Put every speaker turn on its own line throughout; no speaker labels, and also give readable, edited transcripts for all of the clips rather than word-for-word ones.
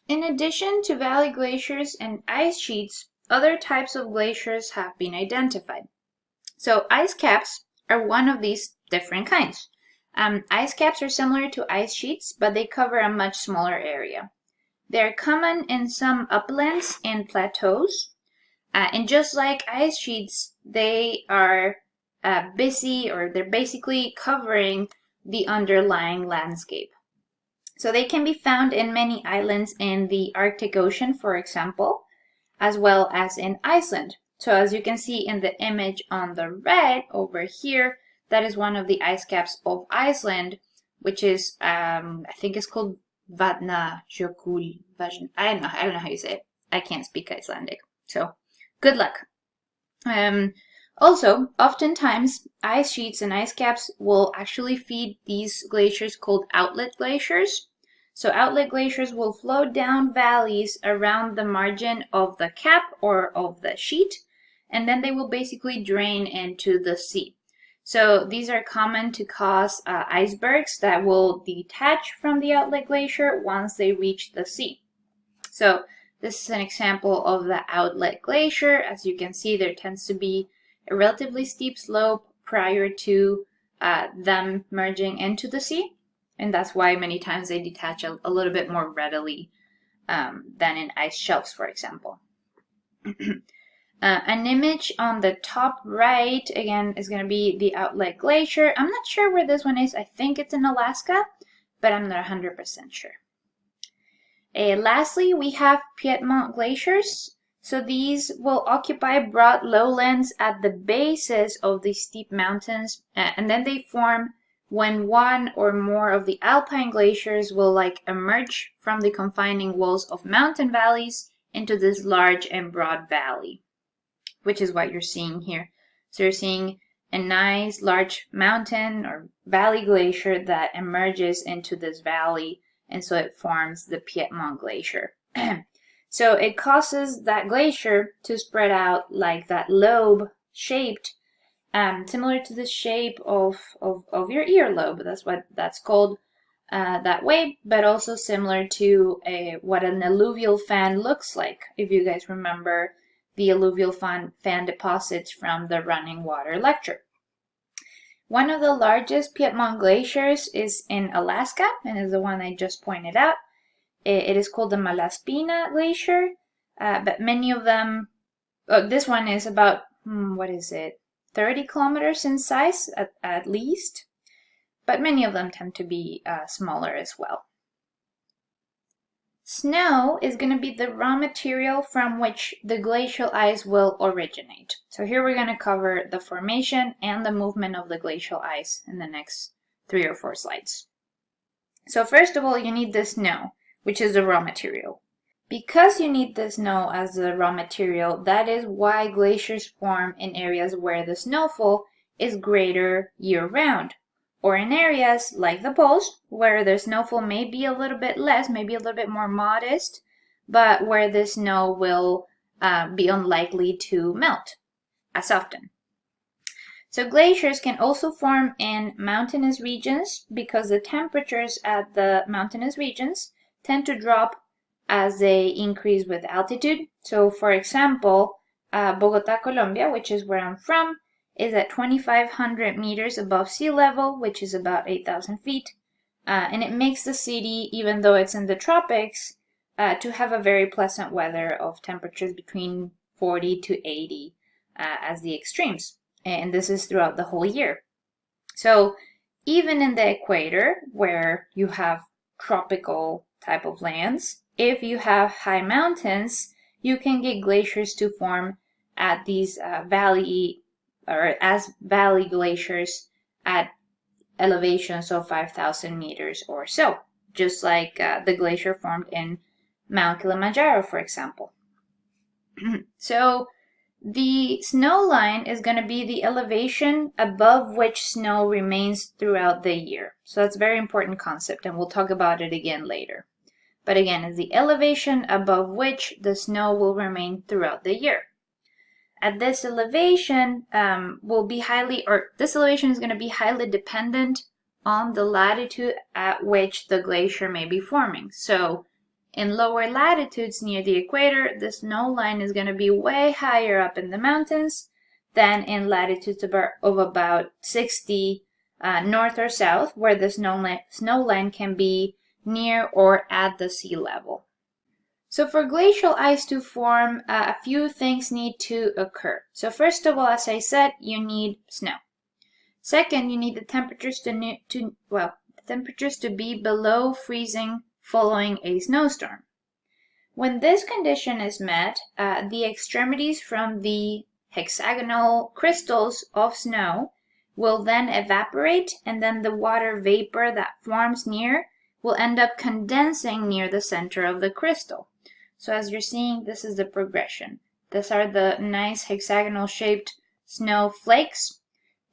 In addition to valley glaciers and ice sheets, other types of glaciers have been identified. So ice caps are one of these different kinds. Ice caps are similar to ice sheets, but they cover a much smaller area. They're common in some uplands and plateaus. And just like ice sheets, they are busy, or they're basically covering the underlying landscape. So they can be found in many islands in the Arctic Ocean, for example, as well as in Iceland. So as you can see in the image on the right over here, that is one of the ice caps of Iceland, which is, I think it's called Vatnajökull. I don't know how you say it. I can't speak Icelandic, so good luck. Also, oftentimes, ice sheets and ice caps will actually feed these glaciers called outlet glaciers. So outlet glaciers will flow down valleys around the margin of the cap or of the sheet, and then they will basically drain into the sea. So these are common to cause icebergs that will detach from the outlet glacier once they reach the sea. So this is an example of the outlet glacier. As you can see, there tends to be a relatively steep slope prior to them merging into the sea. And that's why many times they detach a little bit more readily than in ice shelves, for example. An image on the top right, again, is going to be the outlet glacier. I'm not sure where this one is. I think it's in Alaska, but I'm not 100% sure. Lastly, we have Piedmont glaciers. So these will occupy broad lowlands at the bases of the steep mountains, and then they form when one or more of the alpine glaciers will emerge from the confining walls of mountain valleys into this large and broad valley, which is what you're seeing here. So you're seeing a nice large mountain or valley glacier that emerges into this valley, and so it forms the Piedmont Glacier. So it causes that glacier to spread out like that lobe-shaped, similar to the shape of your earlobe. That's what that's called that way, but also similar to what an alluvial fan looks like, if you guys remember the alluvial fan deposits from the running water lecture. One of the largest Piedmont glaciers is in Alaska, and is the one I just pointed out. It is called the Malaspina Glacier, but many of them, this one is about, 30 kilometers in size at least, but many of them tend to be smaller as well. Snow is going to be the raw material from which the glacial ice will originate. So here we're going to cover the formation and the movement of the glacial ice in the next 3 or 4 slides. So first of all, you need the snow, which is the raw material. Because you need the snow as the raw material, that is why glaciers form in areas where the snowfall is greater year-round, or in areas like the poles, where the snowfall may be a little bit less, maybe a little bit more modest, but where the snow will be unlikely to melt as often. So glaciers can also form in mountainous regions because the temperatures at the mountainous regions tend to drop as they increase with altitude. So for example, Bogota, Colombia, which is where I'm from, is at 2,500 meters above sea level, which is about 8,000 feet. And it makes the city, even though it's in the tropics, to have a very pleasant weather of temperatures between 40 to 80 as the extremes. And this is throughout the whole year. So even in the equator, where you have tropical type of lands, if you have high mountains, you can get glaciers to form at these valley glaciers at elevations of 5,000 meters or so, just like the glacier formed in Mount Kilimanjaro, for example. So the snow line is going to be the elevation above which snow remains throughout the year. So that's a very important concept, and we'll talk about it again later. But again, it's the elevation above which the snow will remain throughout the year. At this elevation this elevation is going to be highly dependent on the latitude at which the glacier may be forming. So In lower latitudes near the equator, the snow line is going to be way higher up in the mountains than in latitudes of about 60 north or south, where the snow line can be near or at the sea level. So for glacial ice to form, a few things need to occur. So first of all, as I said, you need snow. Second, you need the temperatures to be below freezing following a snowstorm. When this condition is met, the extremities from the hexagonal crystals of snow will then evaporate, and then the water vapor that forms near will end up condensing near the center of the crystal. So as you're seeing, this is the progression. These are the nice hexagonal shaped snow flakes.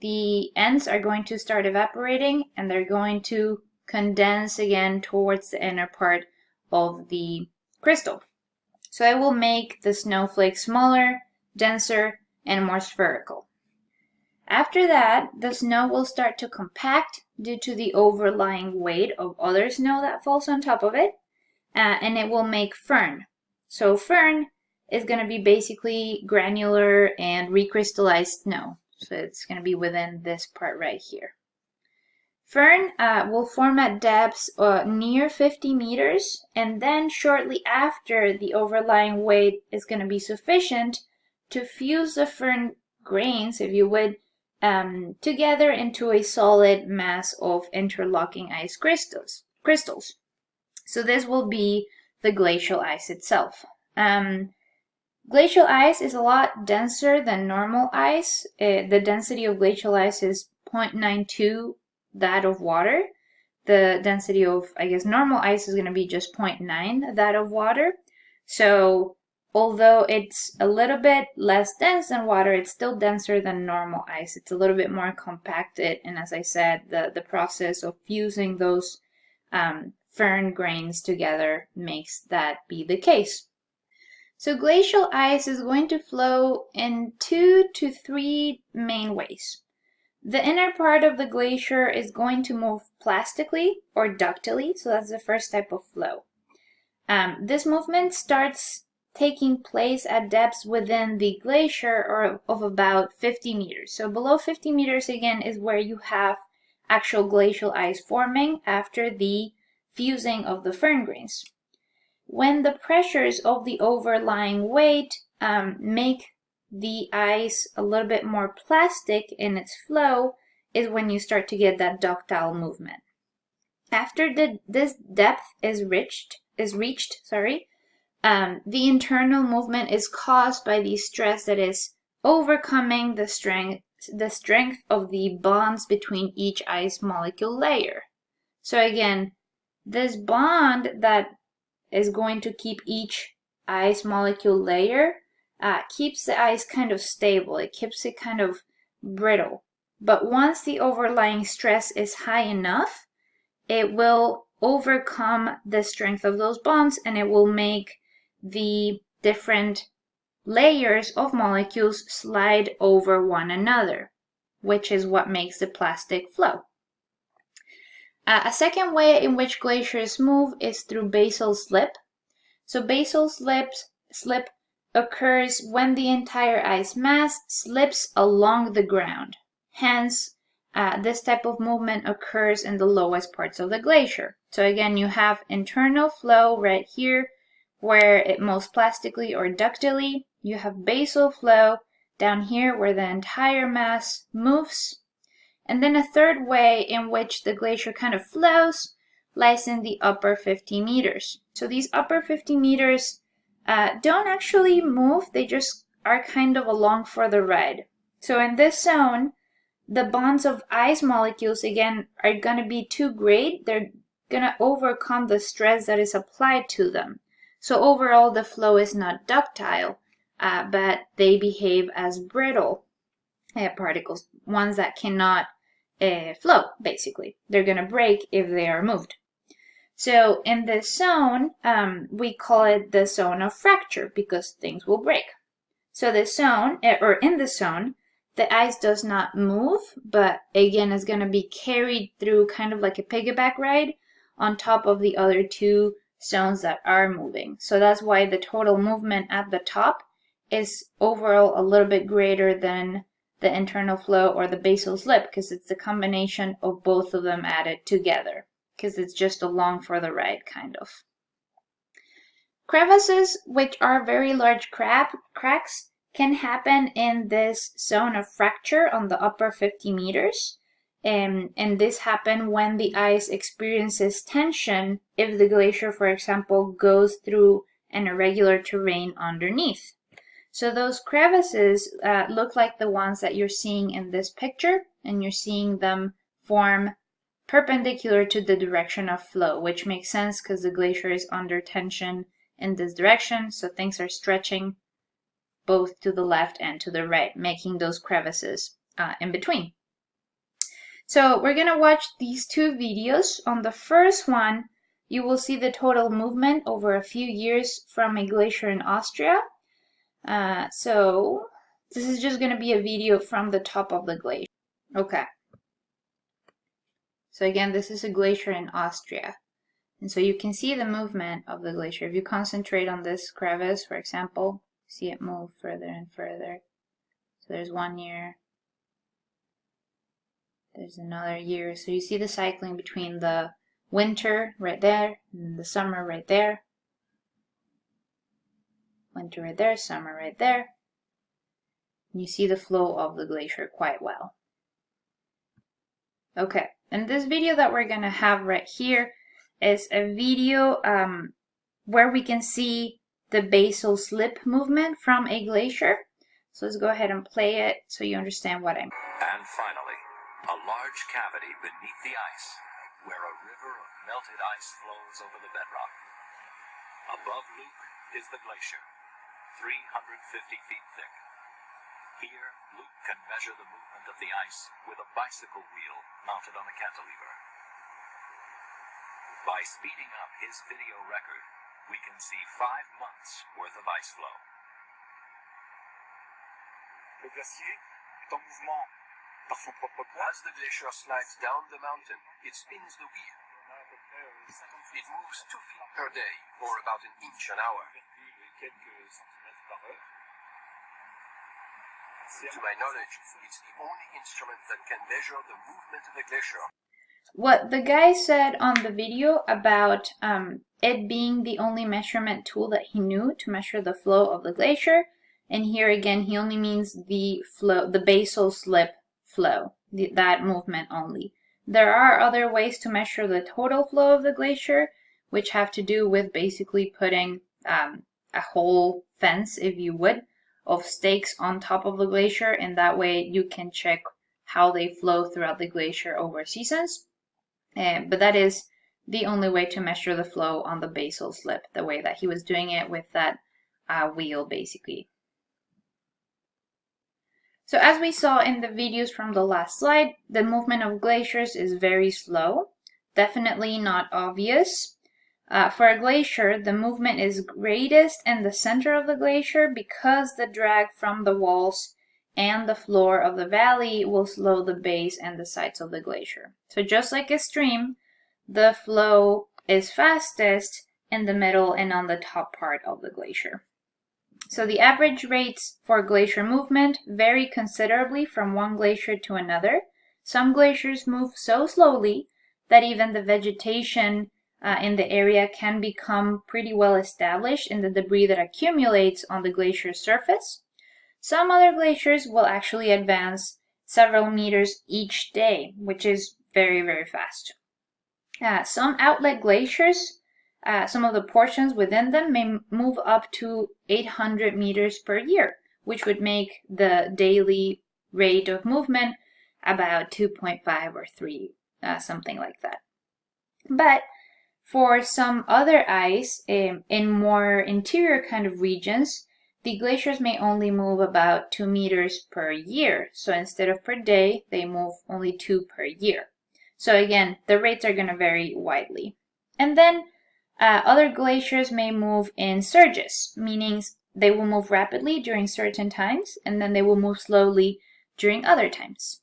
The ends are going to start evaporating, and they're going to condense again towards the inner part of the crystal. So it will make the snowflake smaller, denser, and more spherical. After that, the snow will start to compact due to the overlying weight of other snow that falls on top of it, and it will make firn. So firn is going to be basically granular and recrystallized snow. So it's going to be within this part right here. Firn will form at depths near 50 meters, and then shortly after, the overlying weight is going to be sufficient to fuse the firn grains, if you would, together into a solid mass of interlocking ice crystals. So this will be the glacial ice itself. Glacial ice is a lot denser than normal ice. The density of glacial ice is 0.92 that of water. The density of, normal ice is going to be just 0.9 that of water. So although it's a little bit less dense than water, it's still denser than normal ice. It's a little bit more compacted, and as I said, the process of fusing those firn grains together makes that be the case. So glacial ice is going to flow in 2 to 3 main ways. The inner part of the glacier is going to move plastically or ductily, so that's the first type of flow. This movement starts taking place at depths within the glacier of about 50 meters. So below 50 meters again is where you have actual glacial ice forming after the fusing of the firn grains. When the pressures of the overlying weight make the ice a little bit more plastic in its flow is when you start to get that ductile movement. After this depth is reached, the internal movement is caused by the stress that is overcoming the strength of the bonds between each ice molecule layer. So again, this bond that is going to keep each ice molecule layer keeps the ice kind of stable. It keeps it kind of brittle. But once the overlying stress is high enough, it will overcome the strength of those bonds, and it will make the different layers of molecules slide over one another, which is what makes the plastic flow. A second way in which glaciers move is through basal slip. So basal slip occurs when the entire ice mass slips along the ground. Hence, this type of movement occurs in the lowest parts of the glacier. So again, you have internal flow right here, where it moves plastically or ductily. You have basal flow down here, where the entire mass moves. And then a third way in which the glacier kind of flows lies in the upper 50 meters. So these upper 50 meters don't actually move, they just are kind of along for the ride. So in this zone, the bonds of ice molecules, again, are going to be too great. They're going to overcome the stress that is applied to them. So overall, the flow is not ductile, but they behave as brittle particles, ones that cannot flow, basically. They're going to break if they are moved. So in this zone, we call it the zone of fracture because things will break. So this zone, in this zone, the ice does not move, but again is going to be carried through kind of like a piggyback ride on top of the other two zones that are moving. So that's why the total movement at the top is overall a little bit greater than the internal flow or the basal slip, because it's the combination of both of them added together, because it's just along for the ride, kind of. Crevasses, which are very large cracks, can happen in this zone of fracture on the upper 50 meters. And this happens when the ice experiences tension if the glacier, for example, goes through an irregular terrain underneath. So those crevasses look like the ones that you're seeing in this picture, and you're seeing them form perpendicular to the direction of flow, which makes sense because the glacier is under tension in this direction, so things are stretching both to the left and to the right, making those crevasses in between. So we're going to watch these two videos. On the first one, you will see the total movement over a few years from a glacier in Austria. So this is just going to be a video from the top of the glacier. Okay. So again, this is a glacier in Austria. And so you can see the movement of the glacier. If you concentrate on this crevasse, for example, see it move further and further. So there's 1 year. There's another year. So you see the cycling between the winter right there and the summer right there. Winter right there, summer right there. And you see the flow of the glacier quite well. Okay, and this video that we're going to have right here is a video where we can see the basal slip movement from a glacier. So let's go ahead and play it so you understand what I mean.
And finally, a large cavity beneath the ice, where a river of melted ice flows over the bedrock. Above Luke is the glacier, 350 feet thick. Here, Luke can measure the movement of the ice with a bicycle wheel mounted on a cantilever. By speeding up his video record, we can see 5 months worth of ice flow.
Le glacier est en mouvement par son propre poids.
As the glacier slides down the mountain, it spins the wheel. It moves 2 feet per day, or about an inch an hour. To my knowledge, it's the only instrument that can measure the movement of the glacier.
What the guy said on the video about it being the only measurement tool that he knew to measure the flow of the glacier, and here again he only means the flow, the basal slip flow, that movement only. There are other ways to measure the total flow of the glacier, which have to do with basically putting a whole fence, if you would, of stakes on top of the glacier, and that way you can check how they flow throughout the glacier over seasons. But that is the only way to measure the flow on the basal slip, the way that he was doing it with that wheel, basically. So as we saw in the videos from the last slide, the movement of glaciers is very slow, definitely not obvious. For a glacier, the movement is greatest in the center of the glacier because the drag from the walls and the floor of the valley will slow the base and the sides of the glacier. So just like a stream, the flow is fastest in the middle and on the top part of the glacier. So the average rates for glacier movement vary considerably from one glacier to another. Some glaciers move so slowly that even the vegetation in the area can become pretty well established in the debris that accumulates on the glacier's surface. Some other glaciers will actually advance several meters each day, which is very, very fast. Some outlet glaciers, some of the portions within them may move up to 800 meters per year, which would make the daily rate of movement about 2.5 or 3, something like that. But for some other ice in more interior kind of regions, the glaciers may only move about 2 meters per year. So instead of per day, they move only 2 per year. So again, the rates are going to vary widely. And then other glaciers may move in surges, meaning they will move rapidly during certain times, and then they will move slowly during other times.